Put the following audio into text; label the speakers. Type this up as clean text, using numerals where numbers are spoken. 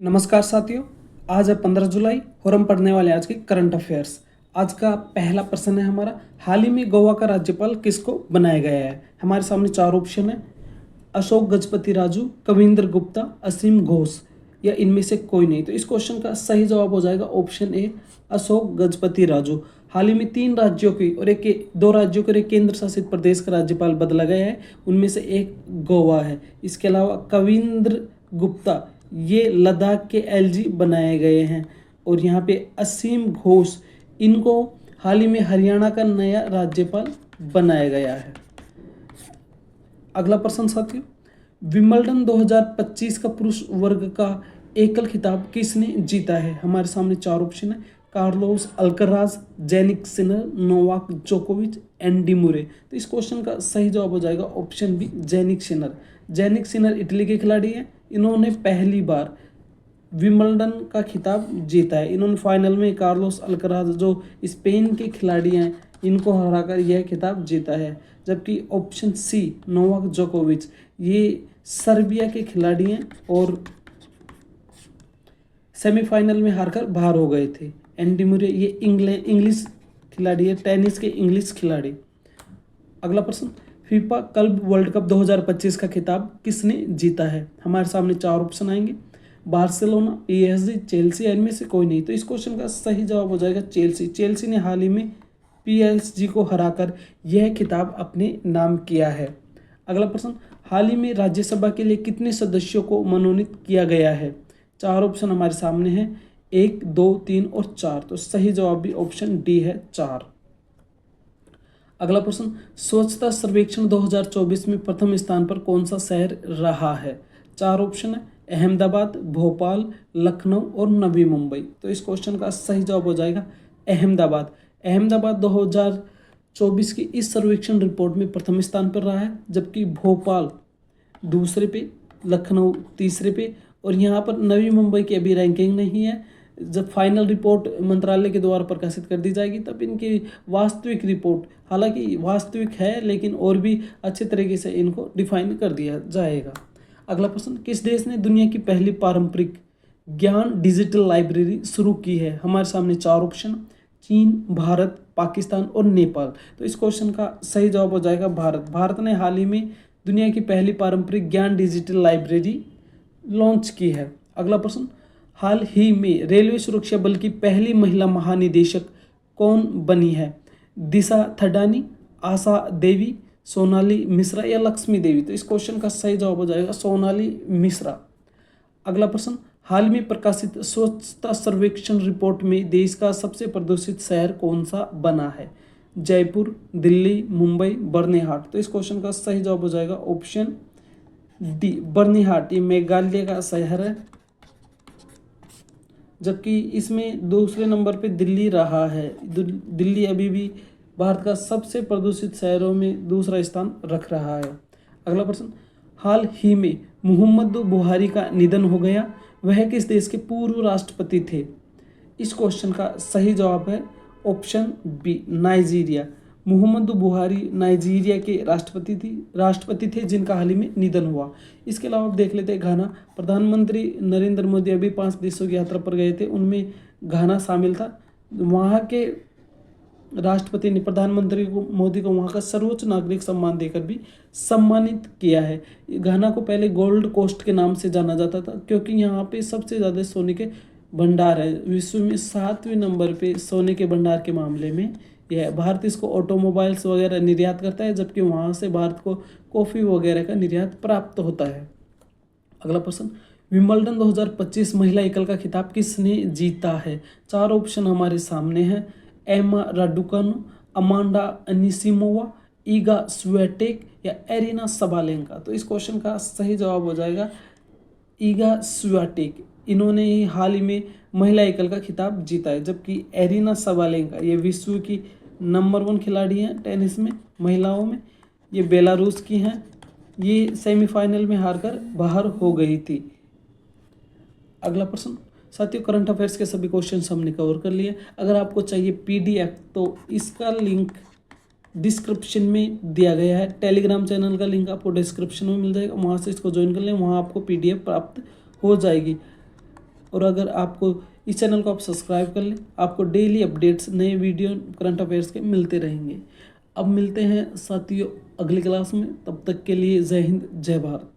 Speaker 1: नमस्कार साथियों, आज है 15 जुलाई और हम पढ़ने वाले आज के करंट अफेयर्स। आज का पहला प्रश्न है हमारा, हाल ही में गोवा का राज्यपाल किसको बनाया गया है। हमारे सामने चार ऑप्शन है, अशोक गजपति राजू, कविंद्र गुप्ता, असीम घोष या इनमें से कोई नहीं। तो इस क्वेश्चन का सही जवाब हो जाएगा ऑप्शन ए, अशोक गजपति राजू। हाल ही में 3 राज्यों की और दो राज्यों के और एक केंद्र शासित प्रदेश का राज्यपाल बदला गया है, उनमें से एक गोवा है। इसके अलावा कविंद्र गुप्ता ये लद्दाख के एलजी बनाए गए हैं और यहाँ पे असीम घोष इनको हाल ही में हरियाणा का नया राज्यपाल बनाया गया है। अगला प्रश्न साथियों, विंबलडन 2025 का पुरुष वर्ग का एकल खिताब किसने जीता है। हमारे सामने चार ऑप्शन है, Carlos Alcaraz, Jannik Sinner, Novak जोकोविच, एंडी मुरे। तो इस क्वेश्चन का सही जवाब हो जाएगा option B, Jannik Sinner. Jannik Sinner Italy के खिलाड़ी हैं, इन्होंने पहली बार विंबलडन का खिताब जीता है। इन्होंने फाइनल में कार्लोस अल्कराज जो स्पेन के खिलाड़ी हैं इनको हराकर यह खिताब जीता है। जबकि ऑप्शन सी, नोवाक जोकोविच, ये सर्बिया के खिलाड़ी हैं और सेमीफाइनल में हारकर बाहर हो गए थे। एंडी मुरे ये इंग्लिश खिलाड़ी है, टेनिस के इंग्लिश खिलाड़ी। अगला प्रश्न, फीफा क्लब वर्ल्ड कप 2025 का खिताब किसने जीता है। हमारे सामने चार ऑप्शन आएंगे, बार्सिलोना, पीएसजी, चेल्सी, इनमें से कोई नहीं। तो इस क्वेश्चन का सही जवाब हो जाएगा चेल्सी। चेल्सी ने हाल ही में पीएसजी को हराकर यह खिताब अपने नाम किया है। अगला प्रश्न, हाल ही में राज्यसभा के लिए कितने सदस्यों को मनोनीत किया गया है। चार ऑप्शन हमारे सामने हैं, 1, 2, 3 और 4। तो सही जवाब भी ऑप्शन डी है, 4। अगला प्रश्न, स्वच्छता सर्वेक्षण 2024 में प्रथम स्थान पर कौन सा शहर रहा है। चार ऑप्शन है, अहमदाबाद, भोपाल, लखनऊ और नवी मुंबई। तो इस क्वेश्चन का सही जवाब हो जाएगा अहमदाबाद। अहमदाबाद 2024 की इस सर्वेक्षण रिपोर्ट में प्रथम स्थान पर रहा है, जबकि भोपाल दूसरे पे, लखनऊ तीसरे पे और यहाँ पर नवी मुंबई की अभी रैंकिंग नहीं है। जब फाइनल रिपोर्ट मंत्रालय के द्वारा प्रकाशित कर दी जाएगी तब इनकी वास्तविक रिपोर्ट, हालांकि वास्तविक है लेकिन और भी अच्छे तरीके से इनको डिफाइन कर दिया जाएगा। अगला प्रश्न, किस देश ने दुनिया की पहली पारंपरिक ज्ञान डिजिटल लाइब्रेरी शुरू की है। हमारे सामने चार ऑप्शन, चीन, भारत, पाकिस्तान और नेपाल। तो इस क्वेश्चन का सही जवाब हो जाएगा भारत। भारत ने हाल ही में दुनिया की पहली पारंपरिक ज्ञान डिजिटल लाइब्रेरी लॉन्च की है। अगला प्रश्न, हाल ही में रेलवे सुरक्षा बल की पहली महिला महानिदेशक कौन बनी है। दिशा थडानी, आशा देवी, सोनाली मिश्रा या लक्ष्मी देवी। तो इस क्वेश्चन का सही जवाब हो जाएगा सोनाली मिश्रा। अगला प्रश्न, हाल में प्रकाशित स्वच्छता सर्वेक्षण रिपोर्ट में देश का सबसे प्रदूषित शहर कौन सा बना है। जयपुर, दिल्ली, मुंबई, बर्निहाट। तो इस क्वेश्चन का सही जवाब हो जाएगा ऑप्शन डी, बर्निहाट। ये मेघालय का शहर है, जबकि इसमें दूसरे नंबर पे दिल्ली रहा है। दिल्ली अभी भी भारत का सबसे प्रदूषित शहरों में दूसरा स्थान रख रहा है। अगला प्रश्न, हाल ही में मोहम्मद बुहारी का निधन हो गया, वह किस देश के पूर्व राष्ट्रपति थे। इस क्वेश्चन का सही जवाब है ऑप्शन बी, नाइजीरिया। मोहम्मद बुहारी नाइजीरिया के राष्ट्रपति थे जिनका हाल ही में निधन हुआ। इसके अलावा आप देख लेते हैं घाना, प्रधानमंत्री नरेंद्र मोदी अभी 5 देशों की यात्रा पर गए थे, उनमें घाना शामिल था। वहाँ के राष्ट्रपति ने प्रधानमंत्री मोदी को वहाँ का सर्वोच्च नागरिक सम्मान देकर भी सम्मानित किया है। घाना को पहले गोल्ड कोस्ट के नाम से जाना जाता था क्योंकि यहाँ पे सबसे ज़्यादा सोने के भंडार है। विश्व में 7वें नंबर पे सोने के भंडार के मामले में यह भारत इसको ऑटोमोबाइल्स वगैरह निर्यात करता है, जबकि वहाँ से भारत को कॉफ़ी वगैरह का निर्यात प्राप्त होता है। अगला प्रश्न, विंबलडन 2025 महिला एकल का खिताब किसने जीता है। चार ऑप्शन हमारे सामने हैं, एमा Raducanu, Amanda Anisimova, Iga Swiatek या एरिना सबालेंका। तो इस क्वेश्चन का सही जवाब हो जाएगा ईगा स्वियाटेक। इन्होंने ही हाल ही में महिला एकल का खिताब जीता है, जबकि एरिना सबालेंका ये विश्व की नंबर 1 खिलाड़ी हैं टेनिस में महिलाओं में। ये बेलारूस की हैं, ये सेमीफाइनल में हारकर बाहर हो गई थी। अगला प्रश्न, साथियों करंट अफेयर्स के सभी क्वेश्चंस हमने कवर कर लिए। अगर आपको चाहिए पीडीएफ तो इसका लिंक डिस्क्रिप्शन में दिया गया है। टेलीग्राम चैनल का लिंक आपको डिस्क्रिप्शन में मिल जाएगा, वहाँ से इसको ज्वाइन कर लें, वहाँ आपको पीडीएफ प्राप्त हो जाएगी। और अगर आपको इस चैनल को आप सब्सक्राइब कर लें, आपको डेली अपडेट्स नए वीडियो करंट अफेयर्स के मिलते रहेंगे। अब मिलते हैं साथियों अगली क्लास में, तब तक के लिए जय हिंद जय भारत।